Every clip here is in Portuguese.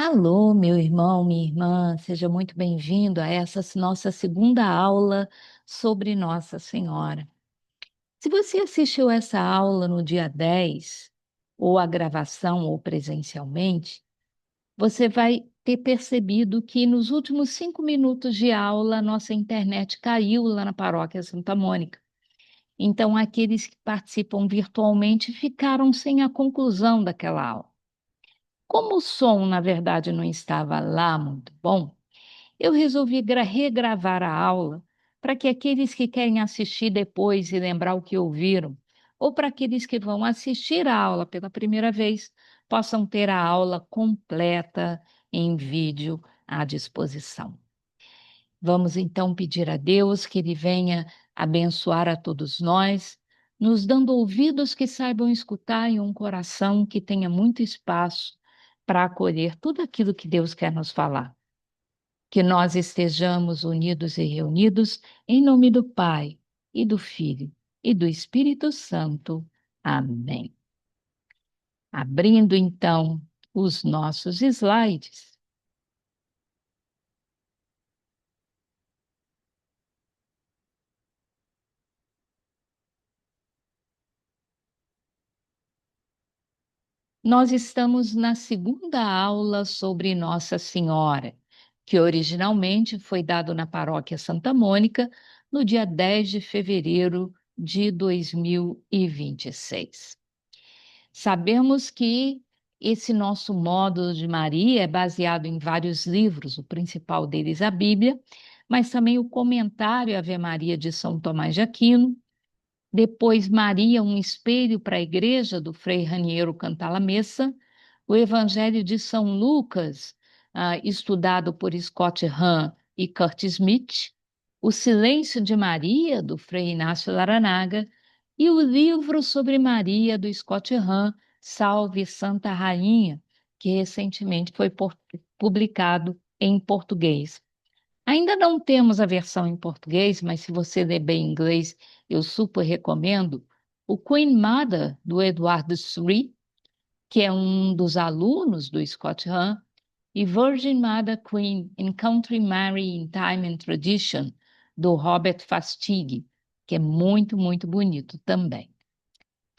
Alô, meu irmão, minha irmã, seja muito bem-vindo a essa nossa segunda aula sobre Nossa Senhora. Se você assistiu essa aula no dia 10, ou a gravação, ou presencialmente, você vai ter percebido que nos últimos 5 minutos de aula, a nossa internet caiu lá na paróquia Santa Mônica. Então, aqueles que participam virtualmente ficaram sem a conclusão daquela aula. Como o som, na verdade, não estava lá muito bom, eu resolvi regravar a aula para que aqueles que querem assistir depois e lembrar o que ouviram, ou para aqueles que vão assistir a aula pela primeira vez, possam ter a aula completa em vídeo à disposição. Vamos então pedir a Deus que Ele venha abençoar a todos nós, nos dando ouvidos que saibam escutar e um coração que tenha muito espaço para acolher tudo aquilo que Deus quer nos falar. Que nós estejamos unidos e reunidos em nome do Pai, e do Filho, e do Espírito Santo. Amém. Abrindo então os nossos slides, nós estamos na segunda aula sobre Nossa Senhora, que originalmente foi dado na Paróquia Santa Mônica no dia 10 de fevereiro de 2026. Sabemos que esse nosso módulo de Maria é baseado em vários livros, o principal deles a Bíblia, mas também o comentário Ave Maria de São Tomás de Aquino, depois Maria, um espelho para a igreja, do Frei Raniero Cantalamessa, o Evangelho de São Lucas, estudado por Scott Hahn e Kurt Smith, o Silêncio de Maria, do Frei Inácio Laranaga, e o livro sobre Maria, do Scott Hahn, Salve Santa Rainha, que recentemente foi publicado em português. Ainda não temos a versão em português, mas se você ler bem inglês, eu super recomendo o Queen Mother, do Eduardo Sri, que é um dos alunos do Scott Hahn, e Virgin Mother Queen, Encountering Mary in Time and Tradition, do Robert Fastig, que é muito, muito bonito também.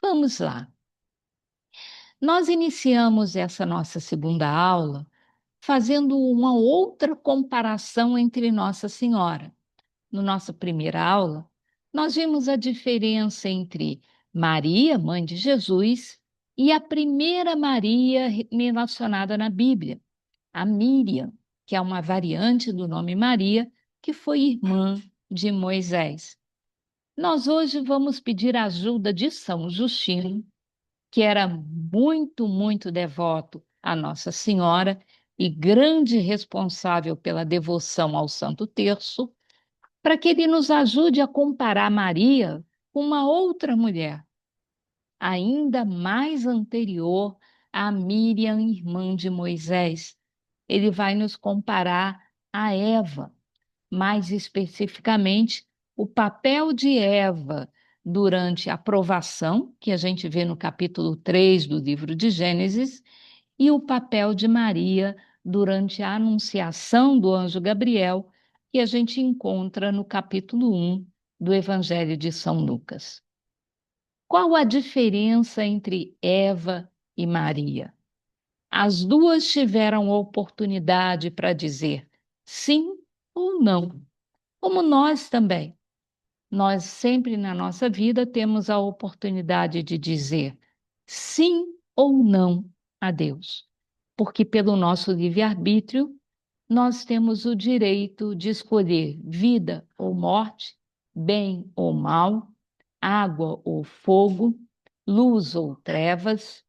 Vamos lá. Nós iniciamos essa nossa segunda aula fazendo uma outra comparação entre Nossa Senhora. Na nossa primeira aula, nós vimos a diferença entre Maria, mãe de Jesus, e a primeira Maria relacionada na Bíblia, a Míriam, que é uma variante do nome Maria, que foi irmã de Moisés. Nós hoje vamos pedir a ajuda de São Justino, que era muito, muito devoto à Nossa Senhora e grande responsável pela devoção ao Santo Terço, para que ele nos ajude a comparar Maria com uma outra mulher, ainda mais anterior a Míriam, irmã de Moisés. Ele vai nos comparar a Eva, mais especificamente, o papel de Eva durante a provação, que a gente vê no capítulo 3 do livro de Gênesis, e o papel de Maria durante a anunciação do anjo Gabriel, que a gente encontra no capítulo 1 do Evangelho de São Lucas. Qual a diferença entre Eva e Maria? As duas tiveram oportunidade para dizer sim ou não, como nós também. Nós sempre na nossa vida temos a oportunidade de dizer sim ou não a Deus, porque pelo nosso livre-arbítrio nós temos o direito de escolher vida ou morte, bem ou mal, água ou fogo, luz ou trevas,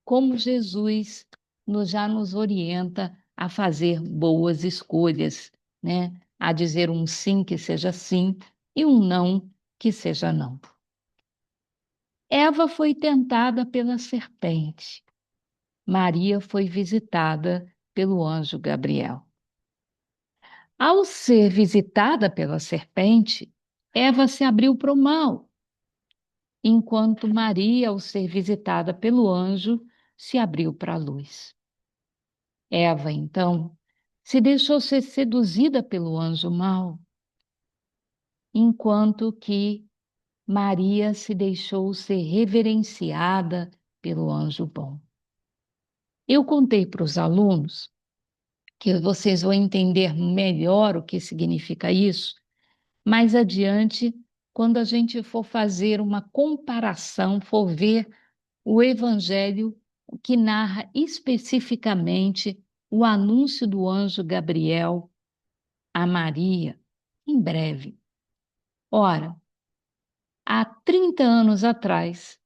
como Jesus já nos orienta a fazer boas escolhas, né? A dizer um sim que seja sim e um não que seja não. Eva foi tentada pela serpente. Maria foi visitada pelo anjo Gabriel. Ao ser visitada pela serpente, Eva se abriu para o mal, enquanto Maria, ao ser visitada pelo anjo, se abriu para a luz. Eva, então, se deixou ser seduzida pelo anjo mau, enquanto que Maria se deixou ser reverenciada pelo anjo bom. Eu contei para os alunos que vocês vão entender melhor o que significa isso mais adiante, quando a gente for fazer uma comparação, for ver o evangelho que narra especificamente o anúncio do anjo Gabriel a Maria, em breve. Ora, há 30 anos atrás,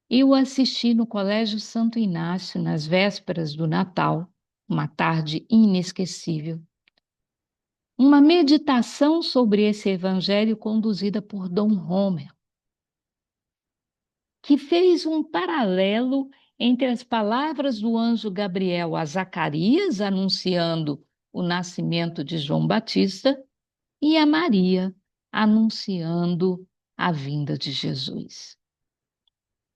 eu assisti no Colégio Santo Inácio, nas vésperas do Natal, uma tarde inesquecível, uma meditação sobre esse evangelho conduzida por Dom Homer, que fez um paralelo entre as palavras do anjo Gabriel a Zacarias, anunciando o nascimento de João Batista, e a Maria, anunciando a vinda de Jesus.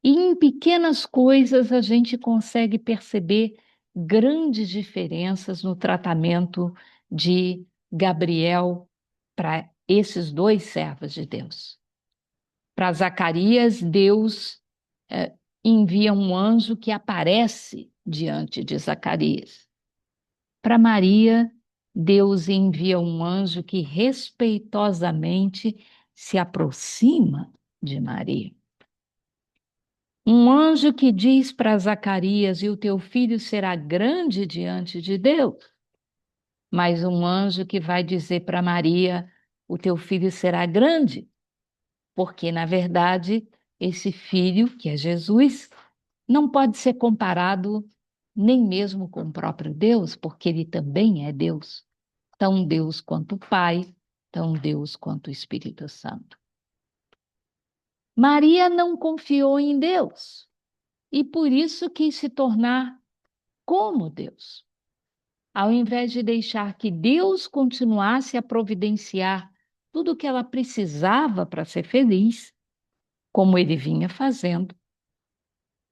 E em pequenas coisas a gente consegue perceber grandes diferenças no tratamento de Gabriel para esses dois servos de Deus. Para Zacarias, Deus envia um anjo que aparece diante de Zacarias. Para Maria, Deus envia um anjo que respeitosamente se aproxima de Maria. Um anjo que diz para Zacarias: e o teu filho será grande diante de Deus. Mas um anjo que vai dizer para Maria: o teu filho será grande, porque, na verdade, esse filho, que é Jesus, não pode ser comparado nem mesmo com o próprio Deus, porque ele também é Deus. Tão Deus quanto o Pai, tão Deus quanto o Espírito Santo. Maria não confiou em Deus e por isso quis se tornar como Deus. Ao invés de deixar que Deus continuasse a providenciar tudo o que ela precisava para ser feliz, como ele vinha fazendo,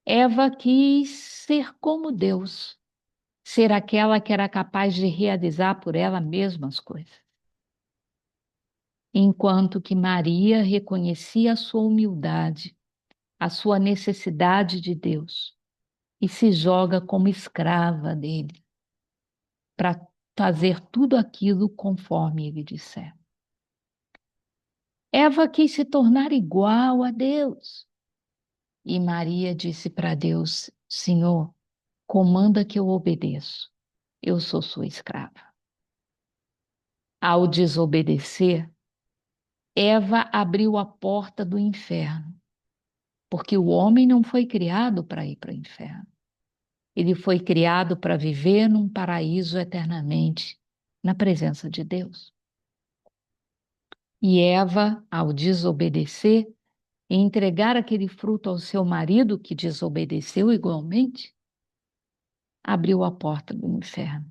Eva quis ser como Deus, ser aquela que era capaz de realizar por ela mesma as coisas. Enquanto que Maria reconhecia a sua humildade, a sua necessidade de Deus e se joga como escrava dele para fazer tudo aquilo conforme ele disser. Eva quis se tornar igual a Deus. E Maria disse para Deus: Senhor, comanda que eu obedeço. Eu sou sua escrava. Ao desobedecer, Eva abriu a porta do inferno, porque o homem não foi criado para ir para o inferno. Ele foi criado para viver num paraíso eternamente, na presença de Deus. E Eva, ao desobedecer e entregar aquele fruto ao seu marido, que desobedeceu igualmente, abriu a porta do inferno.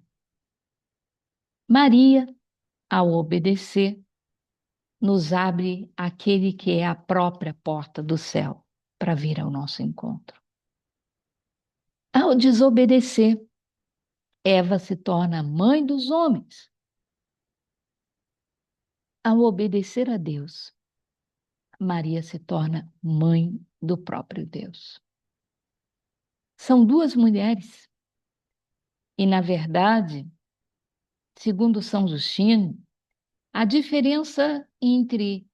Maria, ao obedecer, nos abre aquele que é a própria porta do céu para vir ao nosso encontro. Ao desobedecer, Eva se torna mãe dos homens. Ao obedecer a Deus, Maria se torna mãe do próprio Deus. São duas mulheres. E, na verdade, segundo São Justino, a diferença entre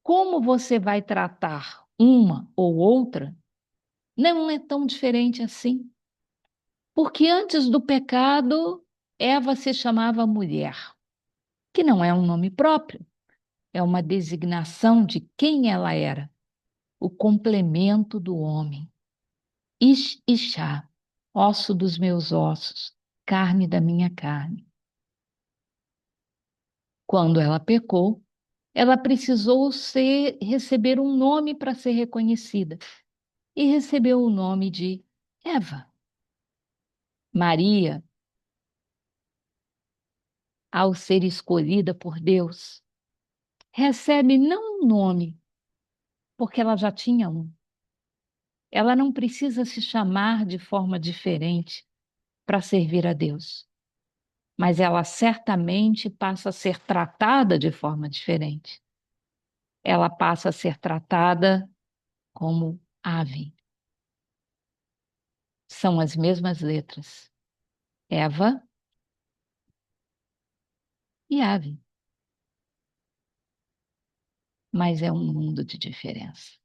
como você vai tratar uma ou outra não é tão diferente assim. Porque antes do pecado, Eva se chamava mulher, que não é um nome próprio, é uma designação de quem ela era, o complemento do homem. Ish, Ishá, osso dos meus ossos, carne da minha carne. Quando ela pecou, ela precisou receber um nome para ser reconhecida e recebeu o nome de Eva. Maria, ao ser escolhida por Deus, recebe não um nome, porque ela já tinha um. Ela não precisa se chamar de forma diferente para servir a Deus, mas ela certamente passa a ser tratada de forma diferente. Ela passa a ser tratada como ave. São as mesmas letras, Eva e ave, mas é um mundo de diferença.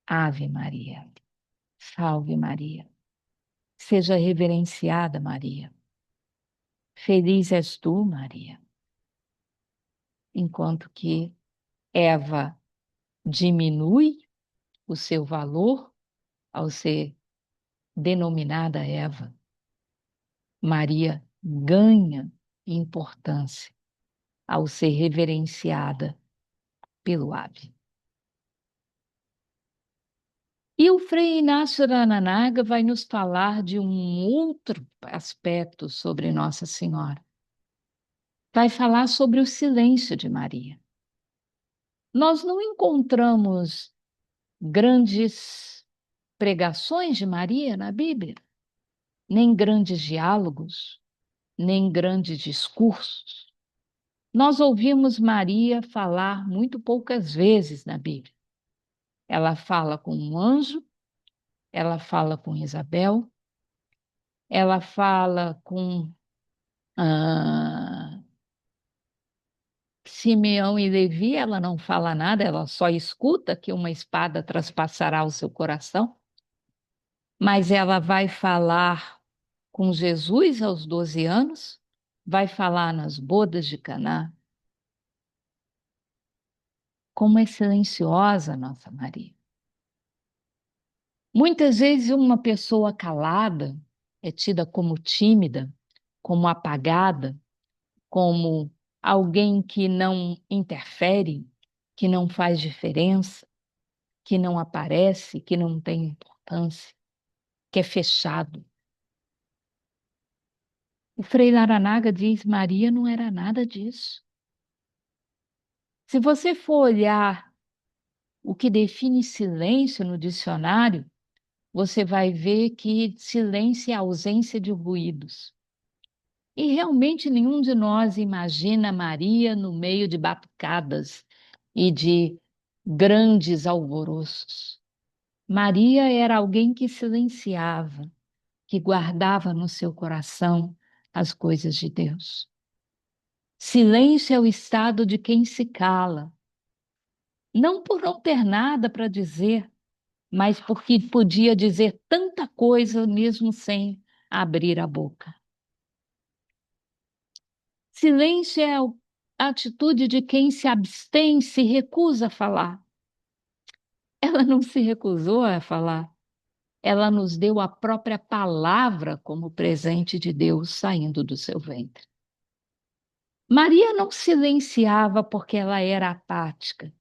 Ave Maria, salve Maria, seja reverenciada Maria. Feliz és tu, Maria. Enquanto que Eva diminui o seu valor ao ser denominada Eva, Maria ganha importância ao ser reverenciada pelo ave. E o Frei Inácio Rananaga vai nos falar de um outro aspecto sobre Nossa Senhora. Vai falar sobre o silêncio de Maria. Nós não encontramos grandes pregações de Maria na Bíblia, nem grandes diálogos, nem grandes discursos. Nós ouvimos Maria falar muito poucas vezes na Bíblia. Ela fala com um anjo, ela fala com Isabel, ela fala com ah, Simeão e Levi, ela não fala nada, ela só escuta que uma espada traspassará o seu coração, mas ela vai falar com Jesus aos 12 anos, vai falar nas bodas de Caná. Como é silenciosa nossa Maria. Muitas vezes uma pessoa calada é tida como tímida, como apagada, como alguém que não interfere, que não faz diferença, que não aparece, que não tem importância, que é fechado. O Frei Laranaga diz: Maria não era nada disso. Se você for olhar o que define silêncio no dicionário, você vai ver que silêncio é a ausência de ruídos. E realmente nenhum de nós imagina Maria no meio de batucadas e de grandes alvoroços. Maria era alguém que silenciava, que guardava no seu coração as coisas de Deus. Silêncio é o estado de quem se cala, não por não ter nada para dizer, mas porque podia dizer tanta coisa mesmo sem abrir a boca. Silêncio é a atitude de quem se abstém, se recusa a falar. Ela não se recusou a falar, ela nos deu a própria palavra como presente de Deus saindo do seu ventre. Maria não silenciava porque ela era apática,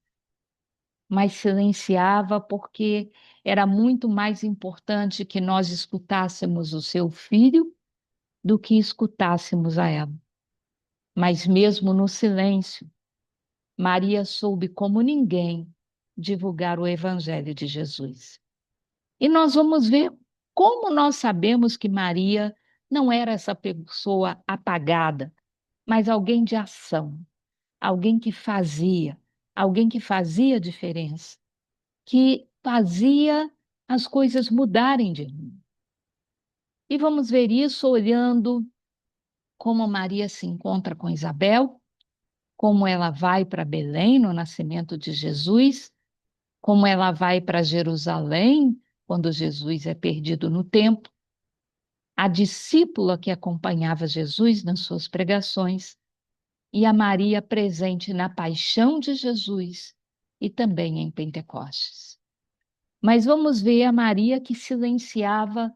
mas silenciava porque era muito mais importante que nós escutássemos o seu filho do que escutássemos a ela. Mas mesmo no silêncio, Maria soube como ninguém divulgar o evangelho de Jesus. E nós vamos ver como nós sabemos que Maria não era essa pessoa apagada, mas alguém de ação, alguém que fazia diferença, que fazia as coisas mudarem de rumo. E vamos ver isso olhando como Maria se encontra com Isabel, como ela vai para Belém no nascimento de Jesus, como ela vai para Jerusalém quando Jesus é perdido no templo, a discípula que acompanhava Jesus nas suas pregações e a Maria presente na paixão de Jesus e também em Pentecostes. Mas vamos ver a Maria que silenciava,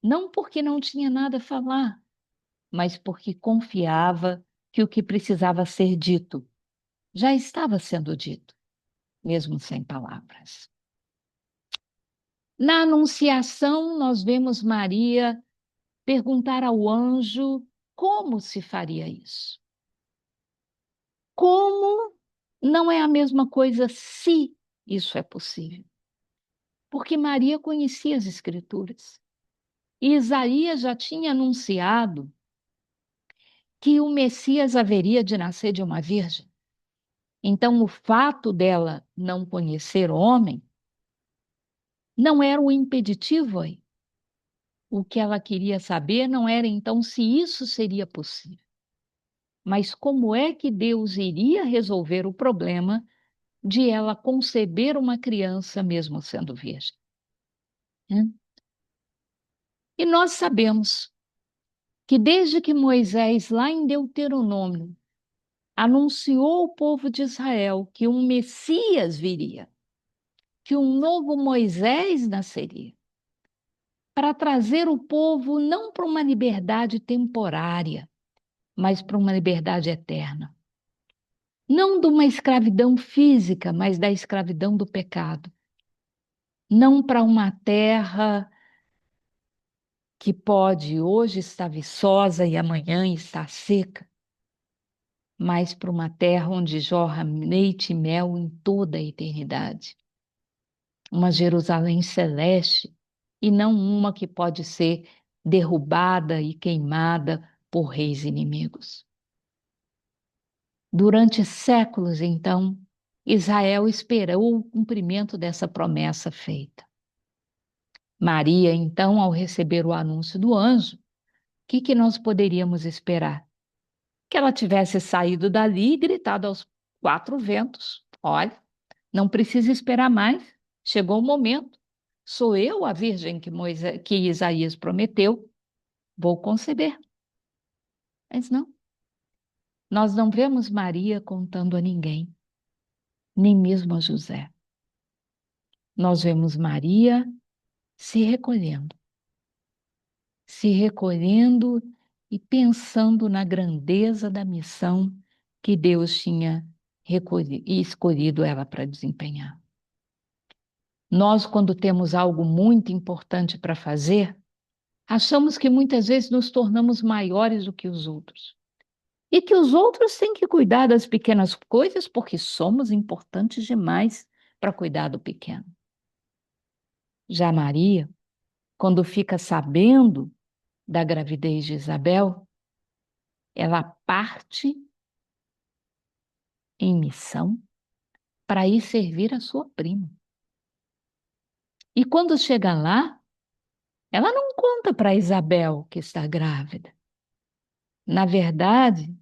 não porque não tinha nada a falar, mas porque confiava que o que precisava ser dito já estava sendo dito, mesmo sem palavras. Na Anunciação, nós vemos Maria perguntar ao anjo como se faria isso. Como não é a mesma coisa se isso é possível. Porque Maria conhecia as Escrituras. E Isaías já tinha anunciado que o Messias haveria de nascer de uma virgem. Então, o fato dela não conhecer homem não era um impeditivo aí. O que ela queria saber não era então se isso seria possível, mas como é que Deus iria resolver o problema de ela conceber uma criança mesmo sendo virgem, né? E nós sabemos que desde que Moisés, lá em Deuteronômio, anunciou ao povo de Israel que um Messias viria, que um novo Moisés nasceria, para trazer o povo não para uma liberdade temporária, mas para uma liberdade eterna. Não de uma escravidão física, mas da escravidão do pecado. Não para uma terra que pode hoje estar viçosa e amanhã estar seca, mas para uma terra onde jorra leite e mel em toda a eternidade. Uma Jerusalém celeste e não uma que pode ser derrubada e queimada por reis inimigos. Durante séculos, então, Israel esperou o cumprimento dessa promessa feita. Maria, então, ao receber o anúncio do anjo, o que nós poderíamos esperar? Que ela tivesse saído dali e gritado aos quatro ventos: olha, não precisa esperar mais, chegou o momento. Sou eu a virgem que Isaías prometeu, vou conceber. Mas não, nós não vemos Maria contando a ninguém, nem mesmo a José. Nós vemos Maria se recolhendo e pensando na grandeza da missão que Deus tinha e escolhido ela para desempenhar. Nós, quando temos algo muito importante para fazer, achamos que muitas vezes nos tornamos maiores do que os outros. E que os outros têm que cuidar das pequenas coisas porque somos importantes demais para cuidar do pequeno. Já Maria, quando fica sabendo da gravidez de Isabel, ela parte em missão para ir servir a sua prima. E quando chega lá, ela não conta para Isabel que está grávida. Na verdade,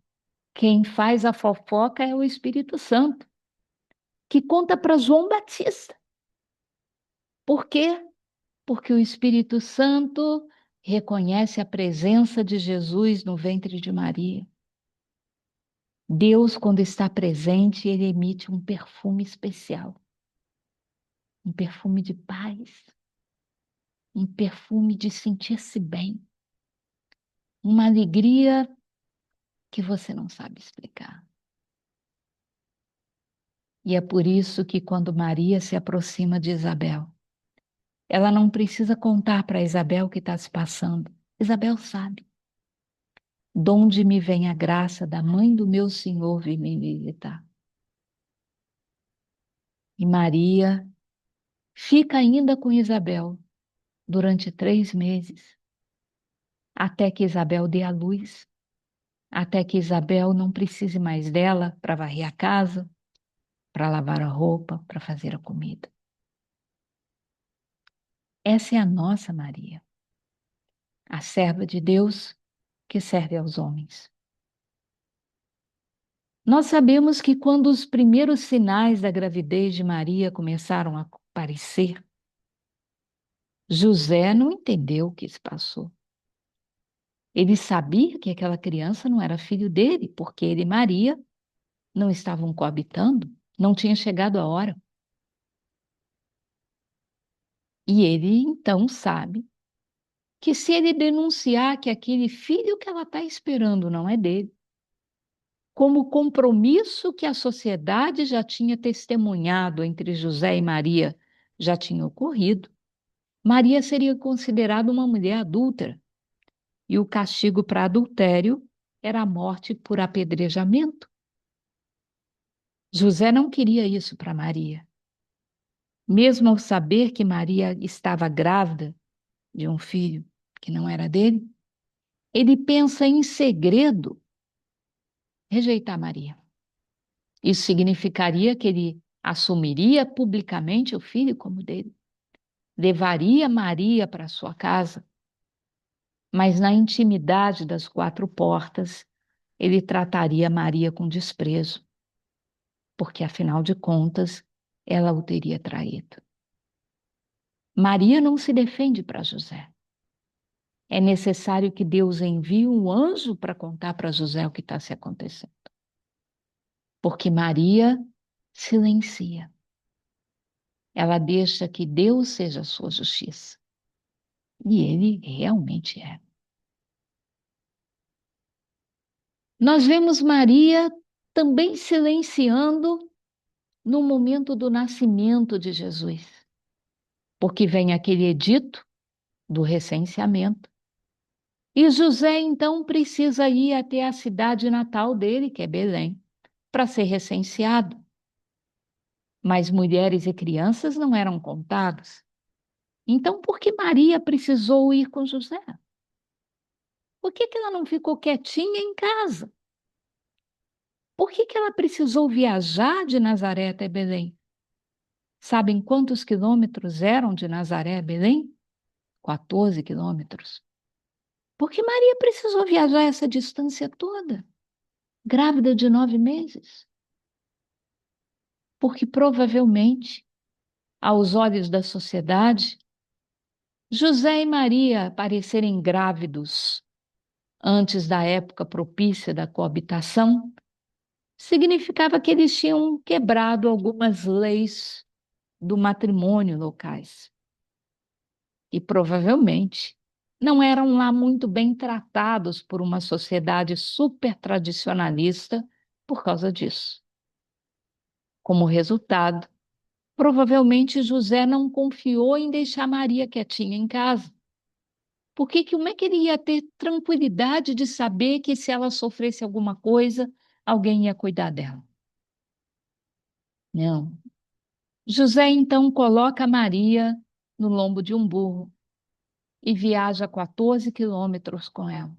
quem faz a fofoca é o Espírito Santo, que conta para João Batista. Por quê? Porque o Espírito Santo reconhece a presença de Jesus no ventre de Maria. Deus, quando está presente, ele emite um perfume especial, um perfume de paz, um perfume de sentir-se bem, uma alegria que você não sabe explicar. E é por isso que quando Maria se aproxima de Isabel, ela não precisa contar para Isabel o que está se passando. Isabel sabe. Donde me vem a graça da mãe do meu Senhor vir me visitar. E Maria fica ainda com Isabel durante 3 meses, até que Isabel dê à luz, até que Isabel não precise mais dela para varrer a casa, para lavar a roupa, para fazer a comida. Essa é a nossa Maria, a serva de Deus que serve aos homens. Nós sabemos que quando os primeiros sinais da gravidez de Maria começaram a aparecer, José não entendeu o que se passou. Ele sabia que aquela criança não era filho dele, porque ele e Maria não estavam coabitando, não tinha chegado a hora. E ele então sabe que se ele denunciar que aquele filho que ela está esperando não é dele, como compromisso que a sociedade já tinha testemunhado entre José e Maria já tinha ocorrido, Maria seria considerada uma mulher adúltera, e o castigo para adultério era a morte por apedrejamento. José não queria isso para Maria. Mesmo ao saber que Maria estava grávida de um filho, que não era dele, ele pensa em segredo rejeitar Maria. Isso significaria que ele assumiria publicamente o filho como dele, levaria Maria para sua casa, mas na intimidade das quatro portas, ele trataria Maria com desprezo, porque afinal de contas, ela o teria traído. Maria não se defende para José. É necessário que Deus envie um anjo para contar para José o que está se acontecendo. Porque Maria silencia. Ela deixa que Deus seja a sua justiça. E ele realmente é. Nós vemos Maria também silenciando no momento do nascimento de Jesus. Porque vem aquele edito do recenseamento. E José, então, precisa ir até a cidade natal dele, que é Belém, para ser recenseado. Mas mulheres e crianças não eram contadas. Então, por que Maria precisou ir com José? Por que ela não ficou quietinha em casa? Por que ela precisou viajar de Nazaré até Belém? Sabem quantos quilômetros eram de Nazaré a Belém? 14 quilômetros. Por que Maria precisou viajar essa distância toda? Grávida de 9 meses? Porque provavelmente, aos olhos da sociedade, José e Maria parecerem grávidos antes da época propícia da coabitação, significava que eles tinham quebrado algumas leis do matrimônio locais. E provavelmente não eram lá muito bem tratados por uma sociedade super tradicionalista por causa disso. Como resultado, provavelmente José não confiou em deixar Maria quietinha em casa. Porque como é que ele ia ter tranquilidade de saber que se ela sofresse alguma coisa, alguém ia cuidar dela? Não. José então coloca Maria no lombo de um burro e viaja 14 quilômetros com ela.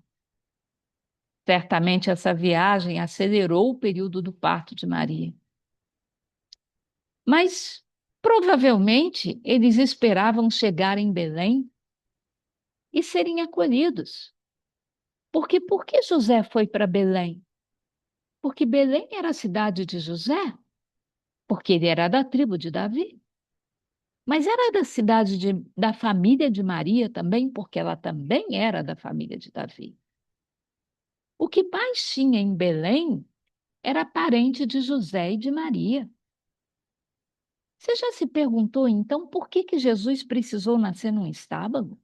Certamente essa viagem acelerou o período do parto de Maria. Mas provavelmente eles esperavam chegar em Belém e serem acolhidos. Porque por que José foi para Belém? Porque Belém era a cidade de José, porque ele era da tribo de Davi. Mas era da da família de Maria também, porque ela também era da família de Davi. O que mais tinha em Belém era parente de José e de Maria. Você já se perguntou, então, por que Jesus precisou nascer num estábulo?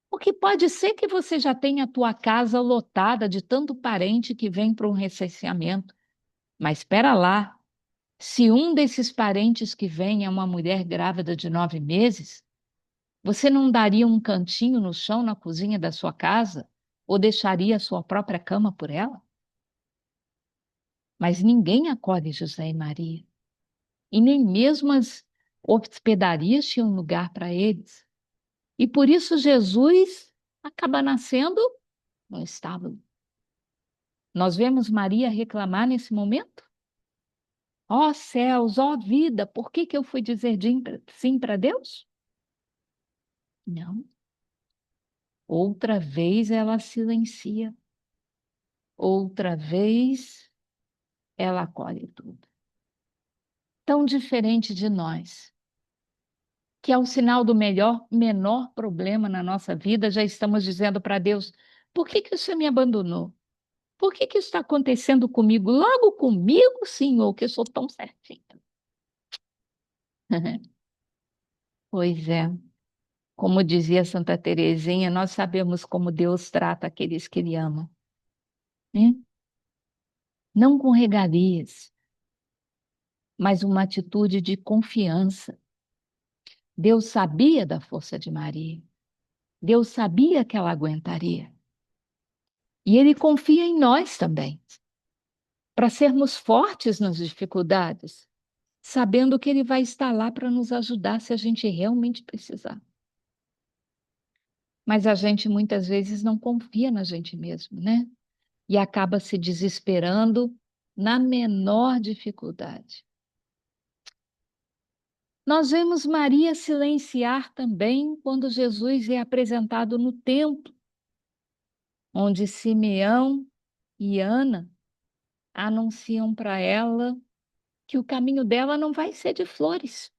Porque pode ser que você já tenha a tua casa lotada de tanto parente que vem para um recenseamento. Mas espera lá, se um desses parentes que vem é uma mulher grávida de 9 meses, você não daria um cantinho no chão na cozinha da sua casa? Ou deixaria a sua própria cama por ela? Mas ninguém acolhe José e Maria. E nem mesmo as hospedarias tinham lugar para eles. E por isso Jesus acaba nascendo no estábulo. Nós vemos Maria reclamar nesse momento? Ó céus, ó vida, por que eu fui dizer sim para Deus? Não. Outra vez ela silencia. Outra vez ela acolhe tudo. Tão diferente de nós, que ao sinal do menor problema na nossa vida, já estamos dizendo para Deus: por que o Senhor me abandonou? Por que isso está acontecendo comigo? Logo comigo, Senhor, que eu sou tão certinha. Pois é, como dizia Santa Teresinha, nós sabemos como Deus trata aqueles que Ele ama, né? Não com regalias, mas uma atitude de confiança. Deus sabia da força de Maria. Deus sabia que ela aguentaria. E Ele confia em nós também, para sermos fortes nas dificuldades, sabendo que Ele vai estar lá para nos ajudar se a gente realmente precisar. Mas a gente muitas vezes não confia na gente mesmo, né? E acaba se desesperando na menor dificuldade. Nós vemos Maria silenciar também quando Jesus é apresentado no templo, onde Simeão e Ana anunciam para ela que o caminho dela não vai ser de flores,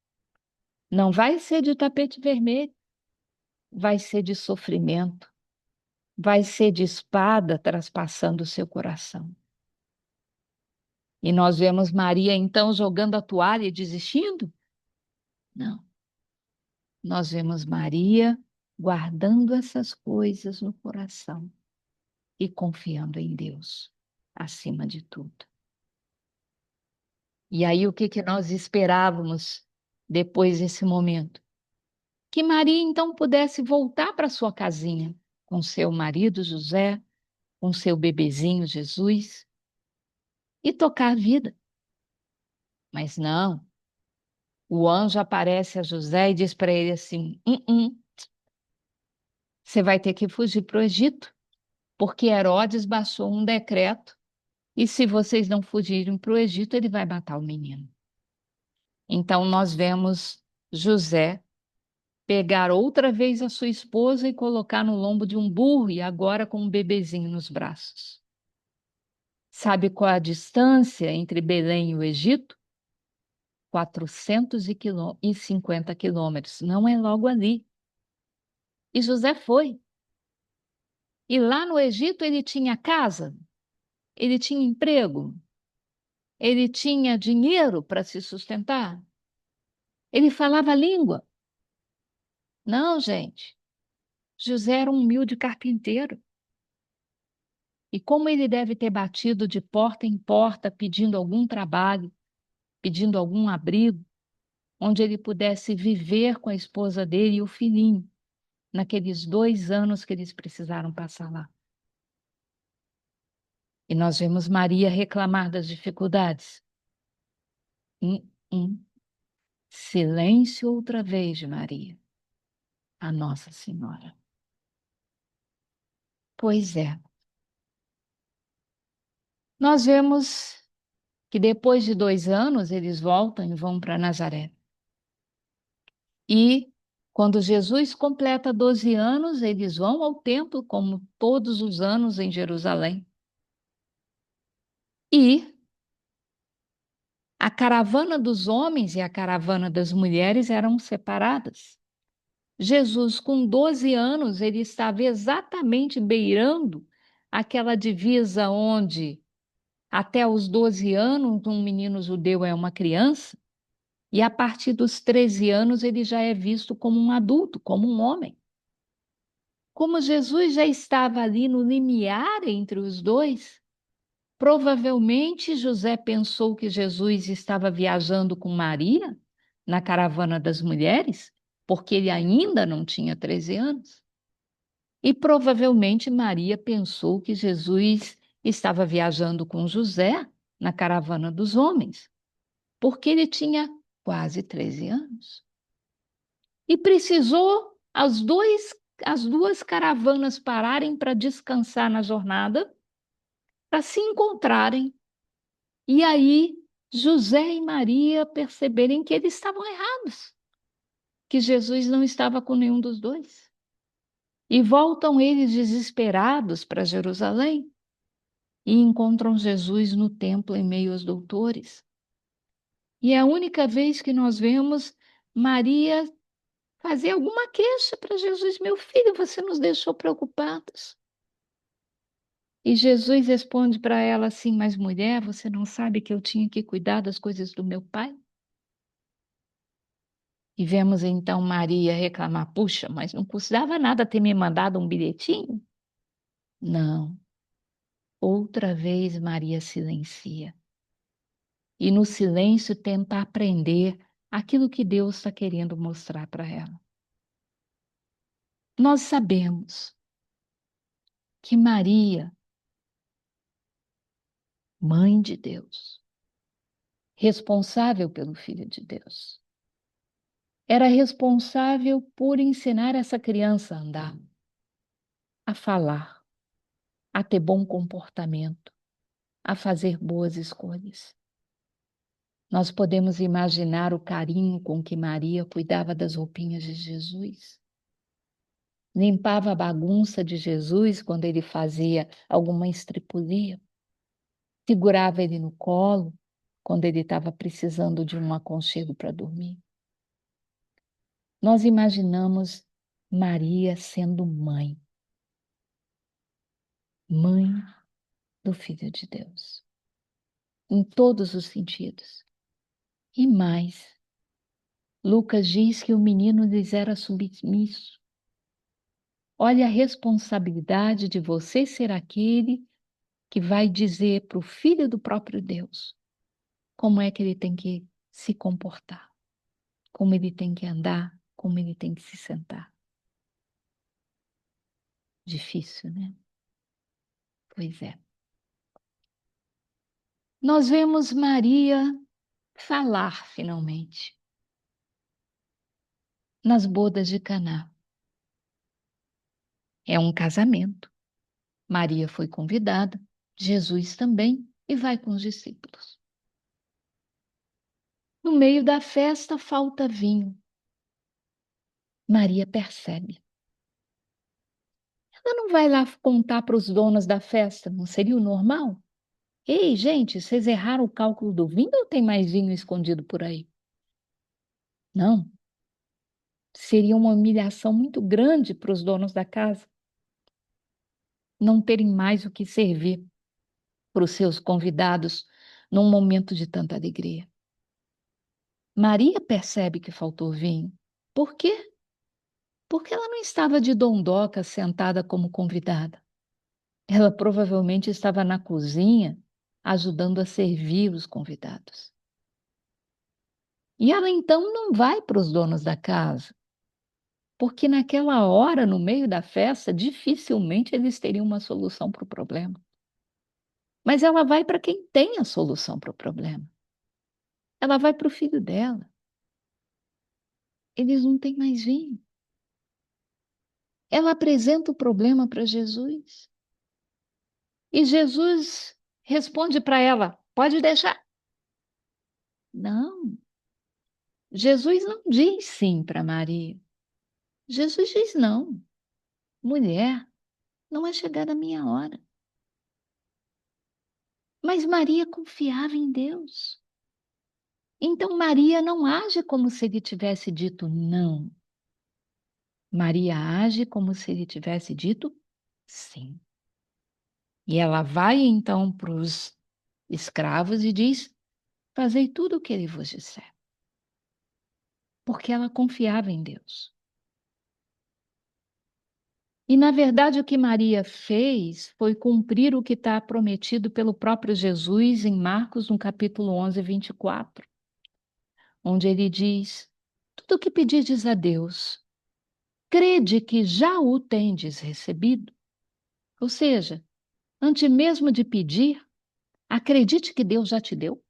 não vai ser de tapete vermelho, vai ser de sofrimento, vai ser de espada traspassando o seu coração. E nós vemos Maria então jogando a toalha e desistindo? Não. Nós vemos Maria guardando essas coisas no coração e confiando em Deus acima de tudo. E aí o que que nós esperávamos depois desse momento? Que Maria então pudesse voltar para sua casinha com seu marido José, com seu bebezinho Jesus e tocar a vida. Mas não, o anjo aparece a José e diz para ele assim: você vai ter que fugir para o Egito, porque Herodes baixou um decreto e se vocês não fugirem para o Egito, ele vai matar o menino." Então nós vemos José pegar outra vez a sua esposa e colocar no lombo de um burro e agora com um bebezinho nos braços. Sabe qual a distância entre Belém e o Egito? 450 quilômetros. Não é logo ali. E José foi. E lá no Egito ele tinha casa, ele tinha emprego, ele tinha dinheiro para se sustentar, ele falava a língua. Não, gente. José era um humilde carpinteiro. E como ele deve ter batido de porta em porta pedindo algum trabalho, pedindo algum abrigo, onde ele pudesse viver com a esposa dele e o filhinho, naqueles 2 anos que eles precisaram passar lá. E nós vemos Maria reclamar das dificuldades. Hum, hum. Silêncio outra vez de Maria, a Nossa Senhora. Pois é. Nós vemos que depois de 2 anos eles voltam e vão para Nazaré. E quando Jesus completa 12 anos, eles vão ao templo, como todos os anos em Jerusalém. E a caravana dos homens e a caravana das mulheres eram separadas. Jesus, com 12 anos, ele estava exatamente beirando aquela divisa onde, até os 12 anos, um menino judeu é uma criança, e a partir dos 13 anos ele já é visto como um adulto, como um homem. Como Jesus já estava ali no limiar entre os dois, provavelmente José pensou que Jesus estava viajando com Maria na caravana das mulheres, porque ele ainda não tinha 13 anos. E provavelmente Maria pensou que Jesus estava viajando com José na caravana dos homens, porque ele tinha quase 13 anos. E precisou as duas caravanas pararem para descansar na jornada, para se encontrarem. E aí José e Maria perceberem que eles estavam errados, que Jesus não estava com nenhum dos dois. E voltam eles desesperados para Jerusalém e encontram Jesus no templo em meio aos doutores. E é a única vez que nós vemos Maria fazer alguma queixa para Jesus: meu filho, você nos deixou preocupados. E Jesus responde para ela assim: mas mulher, você não sabe que eu tinha que cuidar das coisas do meu pai? E vemos então Maria reclamar: puxa, mas não custava nada ter me mandado um bilhetinho? Não. Outra vez Maria silencia. E no silêncio tenta aprender aquilo que Deus está querendo mostrar para ela. Nós sabemos que Maria, mãe de Deus, responsável pelo Filho de Deus, era responsável por ensinar essa criança a andar. a falar, a ter bom comportamento, a fazer boas escolhas. Nós podemos imaginar o carinho com que Maria cuidava das roupinhas de Jesus, limpava a bagunça de Jesus quando ele fazia alguma estripulia, segurava ele no colo quando ele estava precisando de um aconchego para dormir. Nós imaginamos Maria sendo mãe, mãe do Filho de Deus, em todos os sentidos. E mais, Lucas diz que o menino lhes era submisso. Olha a responsabilidade de você ser aquele que vai dizer para o Filho do próprio Deus como é que ele tem que se comportar, como ele tem que andar, como ele tem que se sentar. Difícil, né? Pois é. Nós vemos Maria falar finalmente nas bodas de Caná. É um casamento. Maria foi convidada, Jesus também, e vai com os discípulos. No meio da festa falta vinho. Maria percebe. Ela não vai lá contar para os donos da festa, não seria o normal? Ei, gente, vocês erraram o cálculo do vinho ou tem mais vinho escondido por aí? Não. Seria uma humilhação muito grande para os donos da casa não terem mais o que servir para os seus convidados num momento de tanta alegria. Maria percebe que faltou vinho. Por quê? Porque ela não estava de dondoca sentada como convidada. Ela provavelmente estava na cozinha ajudando a servir os convidados. E ela então não vai para os donos da casa, porque naquela hora, no meio da festa, dificilmente eles teriam uma solução para o problema. Mas ela vai para quem tem a solução para o problema. Ela vai para o filho dela. Eles não têm mais vinho. Ela apresenta o problema para Jesus. E Jesus responde para ela: pode deixar. Não. Jesus não diz sim para Maria. Jesus diz não. Mulher, não é chegada a minha hora. Mas Maria confiava em Deus. Então Maria não age como se ele tivesse dito não. Maria age como se ele tivesse dito sim. E ela vai então para os escravos e diz: fazei tudo o que ele vos disser. Porque ela confiava em Deus. E, na verdade, o que Maria fez foi cumprir o que está prometido pelo próprio Jesus em Marcos, no capítulo 11, 24, onde ele diz: tudo o que pedirdes a Deus, crede que já o tendes recebido. Ou seja, antes mesmo de pedir, acredite que Deus já te deu.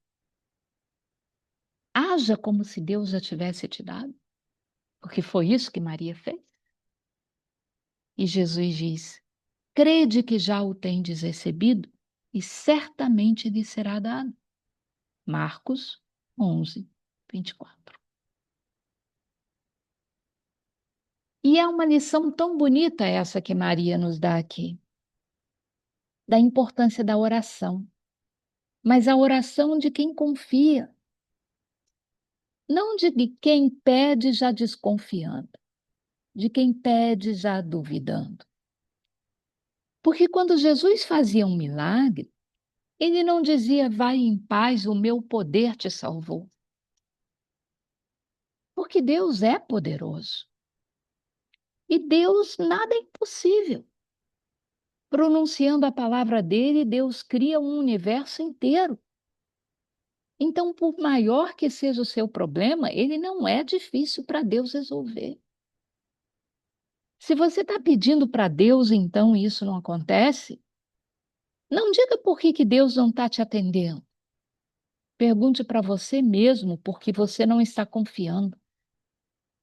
Haja como se Deus já tivesse te dado, porque foi isso que Maria fez. E Jesus diz: crede que já o tendes recebido, e certamente lhe será dado. Marcos 11, 24. E é uma lição tão bonita essa que Maria nos dá aqui, da importância da oração, mas a oração de quem confia, não de quem pede já desconfiando, de quem pede já duvidando. Porque quando Jesus fazia um milagre, ele não dizia, vai em paz, o meu poder te salvou. Porque Deus é poderoso. E Deus, nada é impossível. Pronunciando a palavra dele, Deus cria um universo inteiro. Então, por maior que seja o seu problema, ele não é difícil para Deus resolver. Se você está pedindo para Deus, então, e isso não acontece, não diga por que Deus não está te atendendo. Pergunte para você mesmo por que você não está confiando.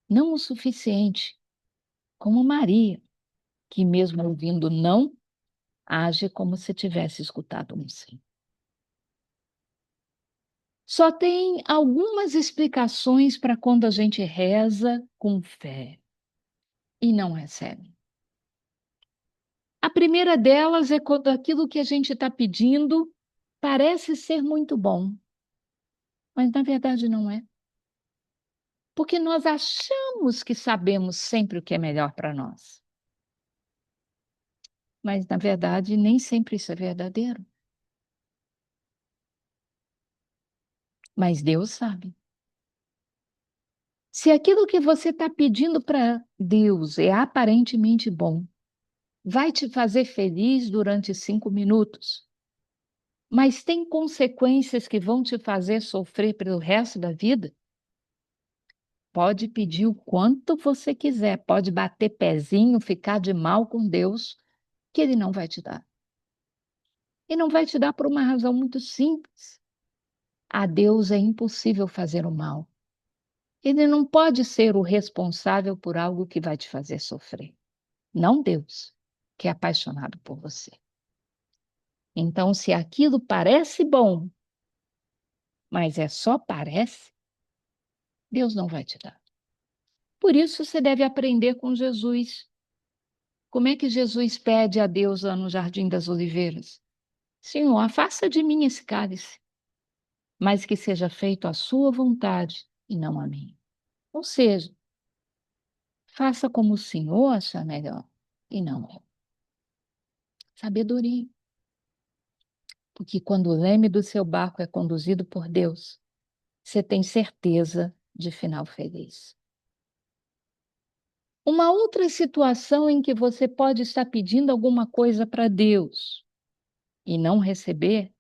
Não o suficiente, como Maria, que mesmo ouvindo não, age como se tivesse escutado um sim. Só tem algumas explicações para quando a gente reza com fé e não recebe. A primeira delas é quando aquilo que a gente está pedindo parece ser muito bom, mas na verdade não é. Porque nós achamos que sabemos sempre o que é melhor para nós, mas na verdade nem sempre isso é verdadeiro. Mas Deus sabe. Se aquilo que você está pedindo para Deus é aparentemente bom, vai te fazer feliz durante 5 minutos, mas tem consequências que vão te fazer sofrer pelo resto da vida, pode pedir o quanto você quiser, pode bater pezinho, ficar de mal com Deus, que Ele não vai te dar. E não vai te dar por uma razão muito simples. A Deus é impossível fazer o mal. Ele não pode ser o responsável por algo que vai te fazer sofrer. Não Deus, que é apaixonado por você. Então, se aquilo parece bom, mas é só parece, Deus não vai te dar. Por isso, você deve aprender com Jesus. Como é que Jesus pede a Deus lá no Jardim das Oliveiras? Senhor, afasta de mim esse cálice, mas que seja feito a sua vontade e não a minha. Ou seja, faça como o Senhor achar melhor e não eu. Sabedoria. Porque quando o leme do seu barco é conduzido por Deus, você tem certeza de final feliz. Uma outra situação em que você pode estar pedindo alguma coisa para Deus e não receber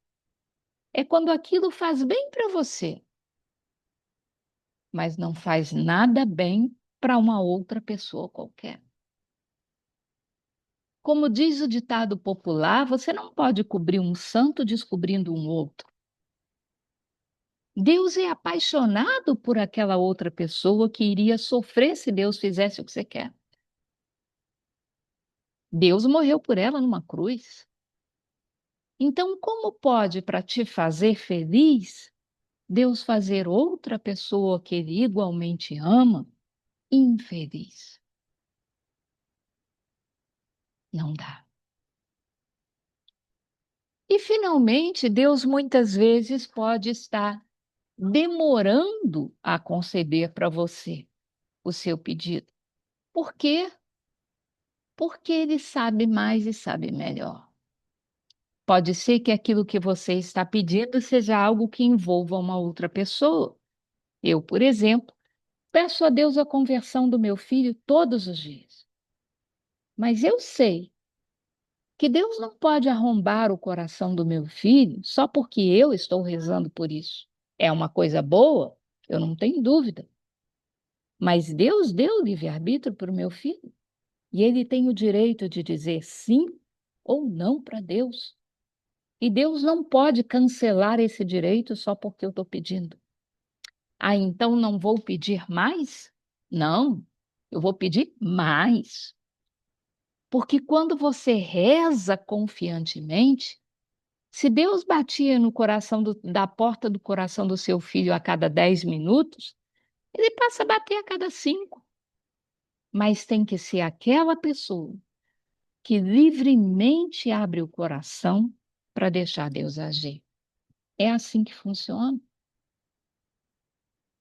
é quando aquilo faz bem para você, mas não faz nada bem para uma outra pessoa qualquer. Como diz o ditado popular, você não pode cobrir um santo descobrindo um outro. Deus é apaixonado por aquela outra pessoa que iria sofrer se Deus fizesse o que você quer. Deus morreu por ela numa cruz. Então, como pode, para te fazer feliz, Deus fazer outra pessoa que Ele igualmente ama infeliz? Não dá. E, finalmente, Deus muitas vezes pode estar demorando a conceder para você o seu pedido. Por quê? Porque Ele sabe mais e sabe melhor. Pode ser que aquilo que você está pedindo seja algo que envolva uma outra pessoa. Eu, por exemplo, peço a Deus a conversão do meu filho todos os dias. Mas eu sei que Deus não pode arrombar o coração do meu filho só porque eu estou rezando por isso. É uma coisa boa? Eu não tenho dúvida. Mas Deus deu livre-arbítrio para o meu filho. E ele tem o direito de dizer sim ou não para Deus. E Deus não pode cancelar esse direito só porque eu estou pedindo. Ah, então não vou pedir mais? Não, eu vou pedir mais. Porque quando você reza confiantemente, se Deus batia no coração da porta do coração do seu filho a cada 10 minutos, ele passa a bater a cada 5. Mas tem que ser aquela pessoa que livremente abre o coração para deixar Deus agir. É assim que funciona.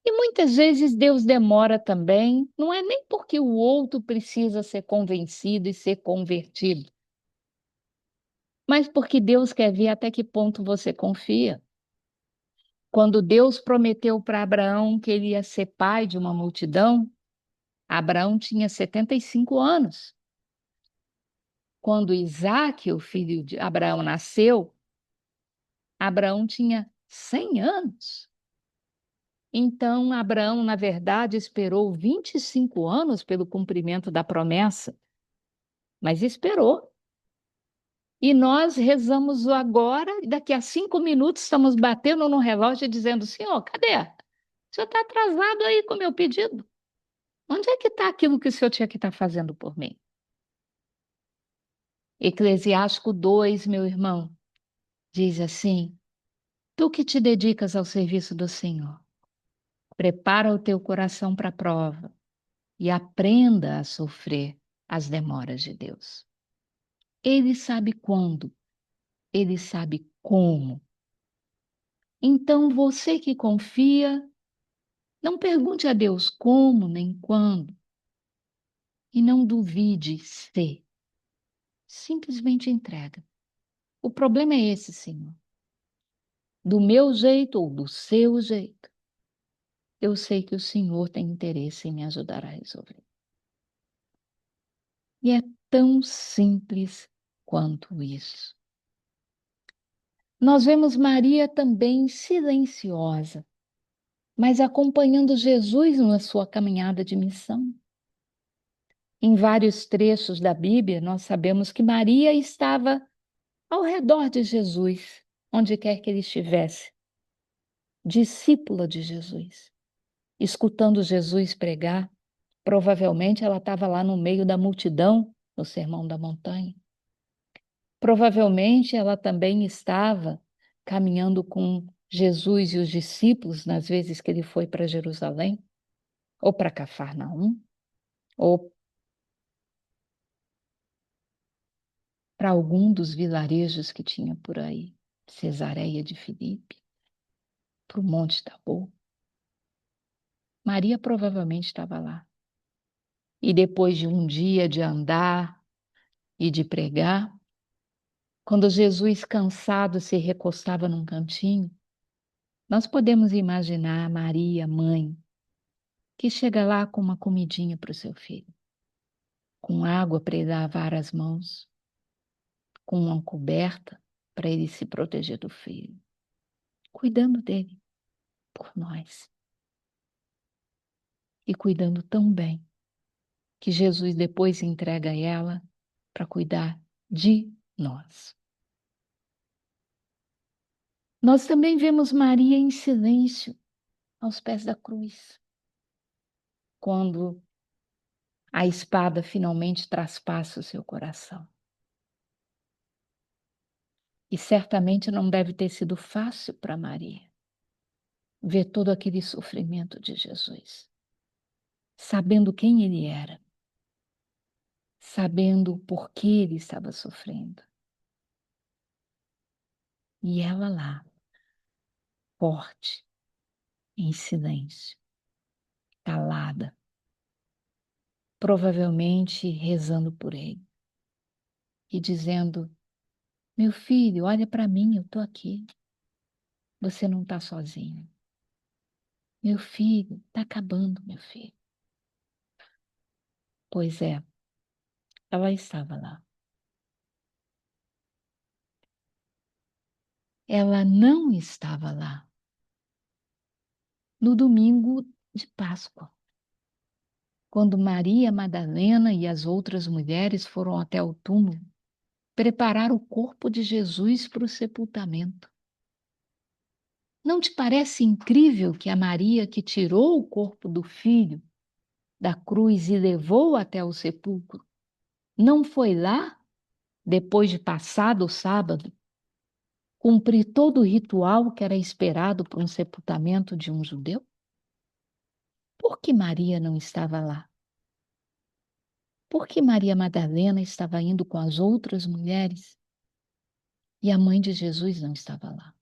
E muitas vezes Deus demora também, não é nem porque o outro precisa ser convencido e ser convertido, mas porque Deus quer ver até que ponto você confia. Quando Deus prometeu para Abraão que ele ia ser pai de uma multidão, Abraão tinha 75 anos. Quando Isaque, o filho de Abraão, nasceu, Abraão tinha 100 anos. Então, Abraão, na verdade, esperou 25 anos pelo cumprimento da promessa, mas esperou. E nós rezamos o agora, e daqui a 5 minutos estamos batendo no relógio e dizendo: Senhor, cadê? O senhor está atrasado aí com o meu pedido. Onde é que está aquilo que o senhor tinha que estar fazendo por mim? Eclesiástico 2, meu irmão, diz assim: tu que te dedicas ao serviço do Senhor, prepara o teu coração para a prova e aprenda a sofrer as demoras de Deus. Ele sabe quando, ele sabe como. Então, você que confia, não pergunte a Deus como nem quando, e não duvide se. Simplesmente entrega. O problema é esse, Senhor. Do meu jeito ou do seu jeito, eu sei que o Senhor tem interesse em me ajudar a resolver. E é tão simples quanto isso. Nós vemos Maria também silenciosa, mas acompanhando Jesus na sua caminhada de missão. Em vários trechos da Bíblia, nós sabemos que Maria estava ao redor de Jesus, onde quer que ele estivesse, discípula de Jesus, escutando Jesus pregar. Provavelmente ela estava lá no meio da multidão, no Sermão da Montanha. Provavelmente ela também estava caminhando com Jesus e os discípulos nas vezes que ele foi para Jerusalém, ou para Cafarnaum, ou para algum dos vilarejos que tinha por aí, Cesareia de Filipe, para o Monte Tabor. Maria provavelmente estava lá. E depois de um dia de andar e de pregar, quando Jesus, cansado, se recostava num cantinho, nós podemos imaginar Maria, mãe, que chega lá com uma comidinha para o seu filho, com água para ele lavar as mãos, com uma coberta para ele se proteger do frio, cuidando dele por nós. E cuidando tão bem que Jesus depois entrega ela para cuidar de nós. Nós também vemos Maria em silêncio aos pés da cruz, quando a espada finalmente traspassa o seu coração. E certamente não deve ter sido fácil para Maria ver todo aquele sofrimento de Jesus, sabendo quem ele era, sabendo por que ele estava sofrendo. E ela lá, forte, em silêncio, calada, provavelmente rezando por ele e dizendo: meu filho, olha para mim, eu estou aqui. Você não está sozinho. Meu filho, está acabando, meu filho. Pois é, ela estava lá. Ela não estava lá no domingo de Páscoa, quando Maria Madalena e as outras mulheres foram até o túmulo preparar o corpo de Jesus para o sepultamento. Não te parece incrível que a Maria que tirou o corpo do filho da cruz e levou até o sepulcro não foi lá, depois de passado o sábado, cumprir todo o ritual que era esperado para um sepultamento de um judeu? Por que Maria não estava lá? Por que Maria Madalena estava indo com as outras mulheres e a mãe de Jesus não estava lá?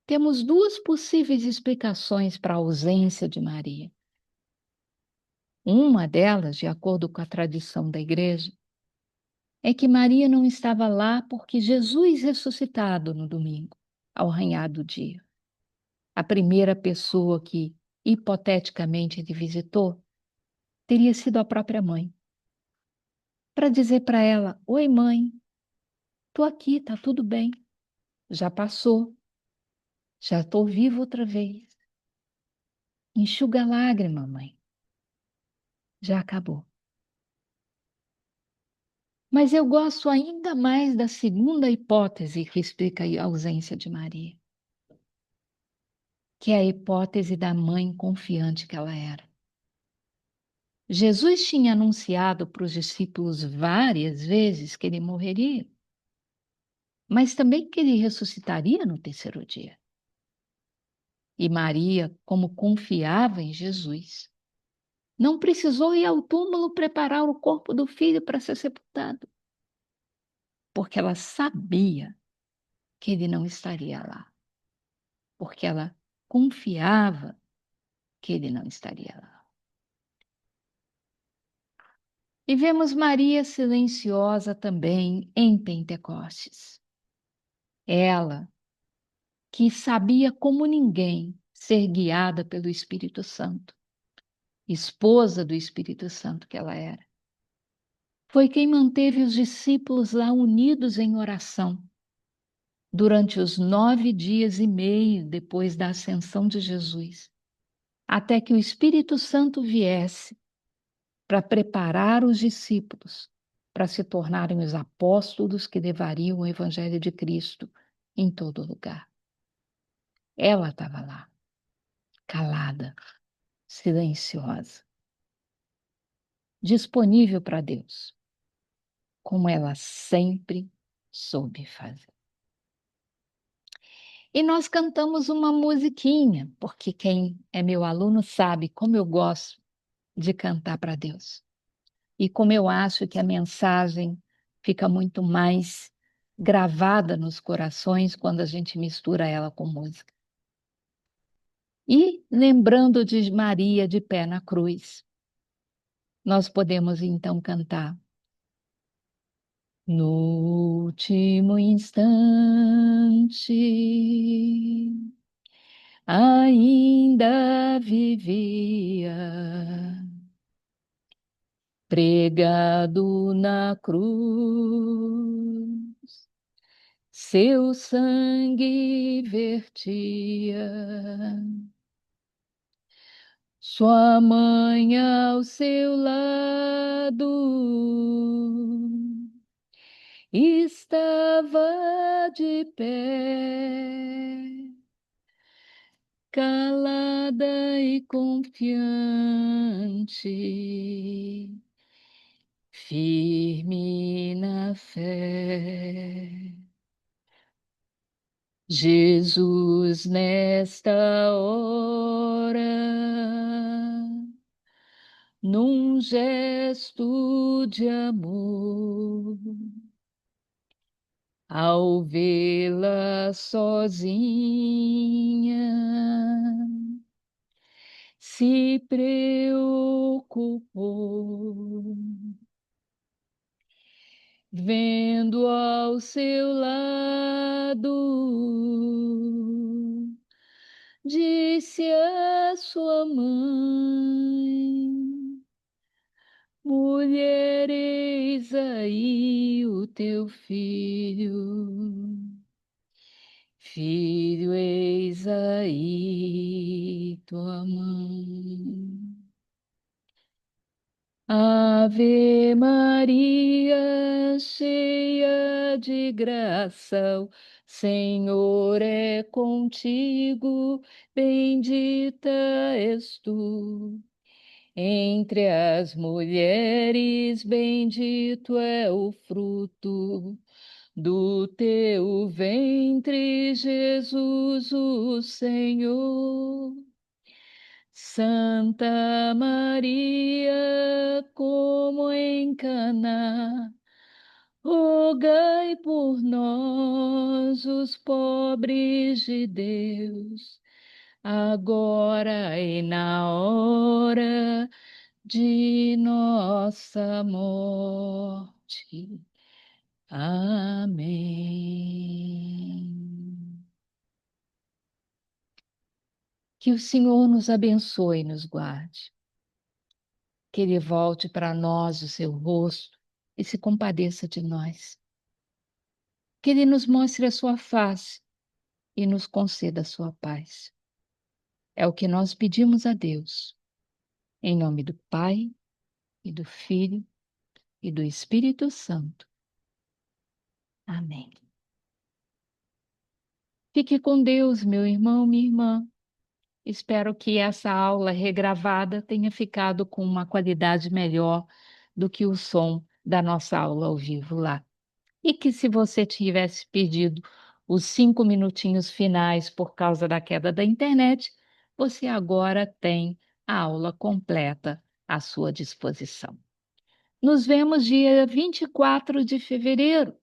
Temos duas possíveis explicações para a ausência de Maria. Uma delas, de acordo com a tradição da igreja, é que Maria não estava lá porque Jesus ressuscitado no domingo, ao arranhar do dia. A primeira pessoa que, hipoteticamente, ele visitou teria sido a própria mãe, para dizer para ela: oi, mãe, estou aqui, tá tudo bem, já passou, já estou viva outra vez. Enxuga a lágrima, mãe, já acabou. Mas eu gosto ainda mais da segunda hipótese que explica a ausência de Maria, que é a hipótese da mãe confiante que ela era. Jesus tinha anunciado para os discípulos várias vezes que ele morreria, mas também que ele ressuscitaria no terceiro dia. E Maria, como confiava em Jesus, não precisou ir ao túmulo preparar o corpo do filho para ser sepultado, porque ela sabia que ele não estaria lá, porque ela confiava que ele não estaria lá. E vemos Maria silenciosa também em Pentecostes. Ela, que sabia como ninguém ser guiada pelo Espírito Santo, esposa do Espírito Santo que ela era, foi quem manteve os discípulos lá unidos em oração durante os 9 dias e meio depois da ascensão de Jesus, até que o Espírito Santo viesse para preparar os discípulos para se tornarem os apóstolos que levariam o Evangelho de Cristo em todo lugar. Ela estava lá, calada, silenciosa, disponível para Deus, como ela sempre soube fazer. E nós cantamos uma musiquinha, porque quem é meu aluno sabe como eu gosto de cantar para Deus. E como eu acho que a mensagem fica muito mais gravada nos corações quando a gente mistura ela com música. E lembrando de Maria de pé na cruz, nós podemos então cantar. No último instante, ainda vivia, pregado na cruz, seu sangue vertia, sua mãe ao seu lado estava de pé, calada e confiante, firme na fé. Jesus, nesta hora, num gesto de amor, ao vê-la sozinha, se preocupou, vendo ao seu lado, disse a sua mãe: mulher, eis aí o teu filho. Filho, eis aí tua mãe. Ave Maria, cheia de graça, o Senhor é contigo, bendita és tu. Entre as mulheres, bendito é o fruto do teu ventre, Jesus, o Senhor. Santa Maria, como em Caná, rogai por nós, os pobres de Deus, agora e na hora de nossa morte. Amém. Que o Senhor nos abençoe e nos guarde. Que Ele volte para nós o seu rosto e se compadeça de nós. Que Ele nos mostre a sua face e nos conceda a sua paz. É o que nós pedimos a Deus, em nome do Pai, e do Filho, e do Espírito Santo. Amém. Fique com Deus, meu irmão, minha irmã. Espero que essa aula regravada tenha ficado com uma qualidade melhor do que o som da nossa aula ao vivo lá. E que se você tivesse perdido os 5 minutinhos finais por causa da queda da internet, você agora tem a aula completa à sua disposição. Nos vemos dia 24 de fevereiro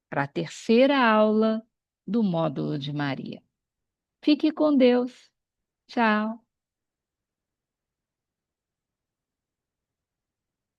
para a terceira aula do módulo de Maria. Fique com Deus. Tchau.